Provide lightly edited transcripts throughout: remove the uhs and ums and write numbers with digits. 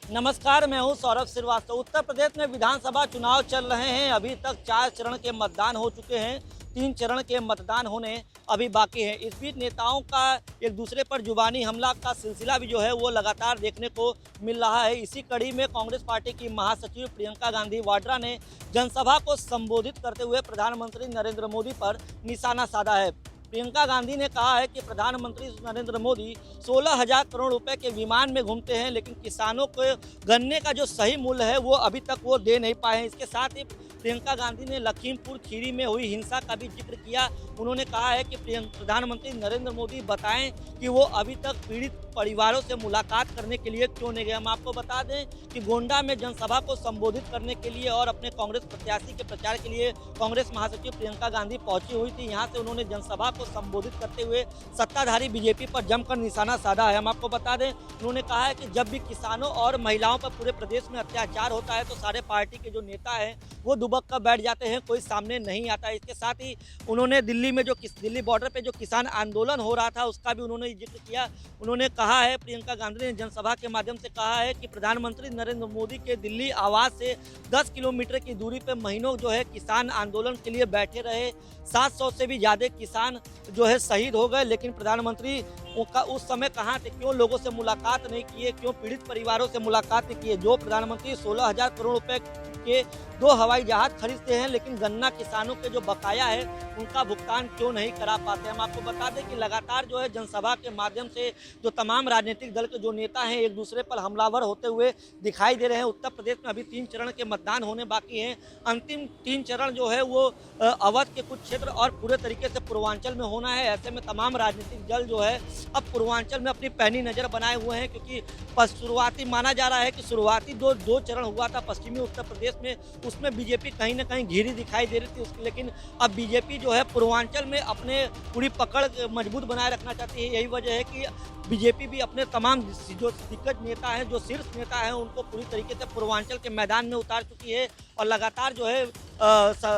नमस्कार, मैं हूं सौरभ श्रीवास्तव। उत्तर प्रदेश में विधानसभा चुनाव चल रहे हैं। अभी तक 4 चरण के मतदान हो चुके हैं, 3 चरण के मतदान होने अभी बाकी हैं। इस बीच नेताओं का एक दूसरे पर जुबानी हमला का सिलसिला भी जो है वो लगातार देखने को मिल रहा है। इसी कड़ी में कांग्रेस पार्टी की महासचिव प्रियंका गांधी वाड्रा ने जनसभा को संबोधित करते हुए प्रधानमंत्री नरेंद्र मोदी पर निशाना साधा है। प्रियंका गांधी ने कहा है कि प्रधानमंत्री नरेंद्र मोदी 16,000 करोड़ रुपए के विमान में घूमते हैं, लेकिन किसानों को गन्ने का जो सही मूल्य है वो अभी तक वो दे नहीं पाए हैं। इसके साथ ही प्रियंका गांधी ने लखीमपुर खीरी में हुई हिंसा का भी जिक्र किया। उन्होंने कहा है कि प्रधानमंत्री नरेंद्र मोदी बताएं कि वो अभी तक पीड़ित परिवारों से मुलाकात करने के लिए क्यों नहीं गए। हम आपको बता दें कि गोंडा में जनसभा को संबोधित करने के लिए और अपने कांग्रेस प्रत्याशी के प्रचार के लिए कांग्रेस महासचिव प्रियंका गांधी पहुंची हुई थी। यहाँ से उन्होंने जनसभा को संबोधित करते हुए सत्ताधारी बीजेपी पर जमकर निशाना साधा है। हम आपको बता दें, उन्होंने कहा है कि जब भी किसानों और महिलाओं पर पूरे प्रदेश में अत्याचार होता है तो सारे पार्टी के जो नेता हैं वो दुबक कर बैठ जाते हैं, कोई सामने नहीं आता। इसके साथ ही उन्होंने दिल्ली में जो दिल्ली बॉर्डर पे जो किसान आंदोलन हो रहा था उसका भी उन्होंने जिक्र किया। उन्होंने कहा है, प्रियंका गांधी ने जनसभा के माध्यम से कहा है कि प्रधानमंत्री नरेंद्र मोदी के दिल्ली आवास से 10 किलोमीटर की दूरी पे महीनों जो है किसान आंदोलन के लिए बैठे रहे। 700 से भी ज़्यादा किसान जो है शहीद हो गए, लेकिन प्रधानमंत्री का उस समय कहाँ थे? क्यों लोगों से मुलाकात नहीं किए? क्यों पीड़ित परिवारों से मुलाकात नहीं किए? जो प्रधानमंत्री 16,000 करोड़ रुपए के 2 हवाई जहाज खरीदते हैं, लेकिन गन्ना किसानों के जो बकाया है उनका भुगतान क्यों नहीं करा पाते? हम आपको बता दें कि लगातार जो है जनसभा के माध्यम से जो तमाम राजनीतिक दल के जो नेता हैं एक दूसरे पर हमलावर होते हुए दिखाई दे रहे हैं। उत्तर प्रदेश में अभी 3 चरण के मतदान होने बाकी हैं। अंतिम 3 चरण जो है वो अवध के कुछ क्षेत्र और पूरे तरीके से पूर्वांचल में होना है। ऐसे में तमाम राजनीतिक दल जो है अब पूर्वांचल में अपनी पैनी नज़र बनाए हुए हैं, क्योंकि शुरुआती माना जा रहा है कि शुरुआती दो चरण हुआ था पश्चिमी उत्तर प्रदेश में, उसमें बीजेपी कहीं ना कहीं घिरी दिखाई दे रही थी। लेकिन अब बीजेपी जो है पूर्वांचल में अपने पूरी पकड़ मजबूत बनाए रखना चाहती है। यही वजह है कि बीजेपी भी अपने तमाम जो दिग्गज नेता हैं, जो शीर्ष नेता हैं, उनको पूरी तरीके से पूर्वांचल के मैदान में उतार चुकी है और लगातार जो है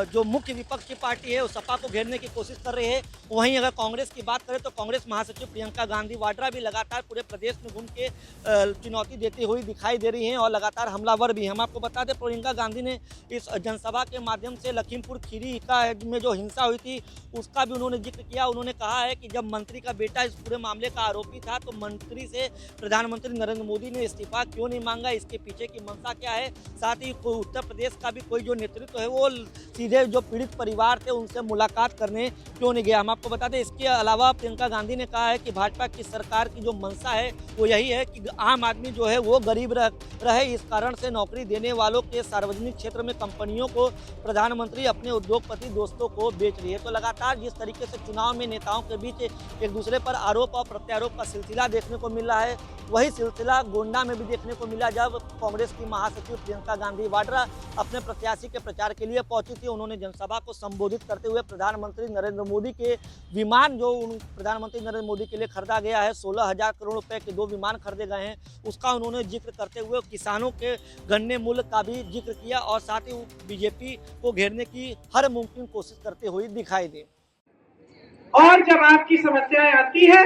जो मुख्य विपक्षी पार्टी है उस सपा को घेरने की कोशिश कर रही है। वहीं अगर कांग्रेस की बात करें तो कांग्रेस महासचिव प्रियंका गांधी वाड्रा भी लगातार पूरे प्रदेश में घूम के चुनौती देती हुई दिखाई दे रही हैं और लगातार हमलावर भी। हम आपको बता दें, प्रियंका गांधी ने इस जनसभा के माध्यम से लखीमपुर खीरी का में जो हिंसा हुई थी उसका भी उन्होंने जिक्र किया। उन्होंने कहा है कि जब मंत्री का बेटा इस पूरे मामले का आरोपी था तो मंत्री से प्रधानमंत्री नरेंद्र मोदी ने इस्तीफा क्यों नहीं मांगा, इसके पीछे की मंशा क्या है। साथ ही उत्तर प्रदेश का भी कोई जो नेतृत्व है वो सीधे जो पीड़ित परिवार थे उनसे मुलाकात करने क्यों नहीं गया। हम आपको बता दें, इसके अलावा प्रियंका गांधी ने कहा है कि भाजपा की सरकार की जो मंशा है वो यही है कि आम आदमी जो है वो गरीब रहे। इस कारण से नौकरी देने वालों के सार्वजनिक क्षेत्र में कंपनियों को प्रधानमंत्री अपने उद्योगपति दोस्तों को बेच रही है। तो लगातार जिस तरीके से चुनाव में नेताओं के बीच एक दूसरे पर आरोप और प्रत्यारोप का सिलसिला देखने को मिल रहा है, वही सिलसिला गोंडा में भी देखने को मिला जब कांग्रेस की महासचिव प्रियंका गांधी वाड्रा अपने प्रत्याशी के प्रचार के लिए पहुंची थी। उन्होंने जनसभा को संबोधित करते हुए प्रधानमंत्री नरेंद्र मोदी के विमान जो प्रधानमंत्री नरेंद्र मोदी के लिए खरीदा गया है, 16,000 करोड़ रुपए के 2 विमान खरीदे गए हैं, उसका उन्होंने जिक्र करते हुए किसानों के गन्ने मूल्य का भी जिक्र किया और साथ ही बीजेपी को घेरने की हर मुमकिन कोशिश करते हुए दिखाई दी। और जब आपकी समस्याएं आती है,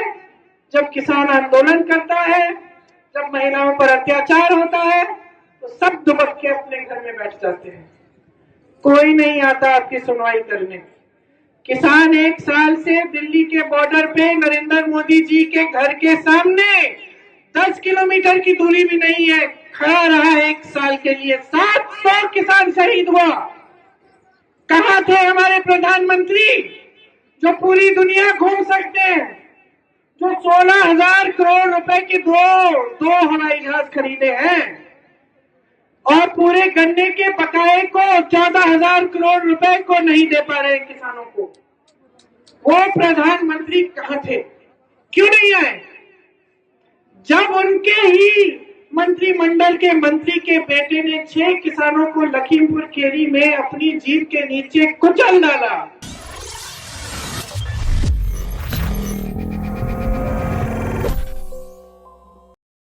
जब किसान आंदोलन करता है, जब महिलाओं पर अत्याचार होता है, तो सब दुबक के अपने घर में बैठ जाते हैं। कोई नहीं आता आपकी सुनवाई करने। किसान 1 साल से दिल्ली के बॉर्डर पे नरेंद्र मोदी जी के घर के सामने 10 किलोमीटर की दूरी भी नहीं है, खड़ा रहा है 1 साल के लिए। 700 किसान शहीद हुआ। कहां थे हमारे प्रधानमंत्री जो पूरी दुनिया घूम सकते हैं, जो 16,000 करोड़ रुपए के दो हवाई जहाज खरीदे हैं और पूरे गन्ने के बकाये को 14,000 करोड़ रुपए को नहीं दे पा रहे किसानों को? वो प्रधानमंत्री कहां थे? क्यों नहीं आए? जब उनके ही मंत्रिमंडल के मंत्री के बेटे ने 6 किसानों को लखीमपुर खीरी में अपनी जीप के नीचे कुचल डाला,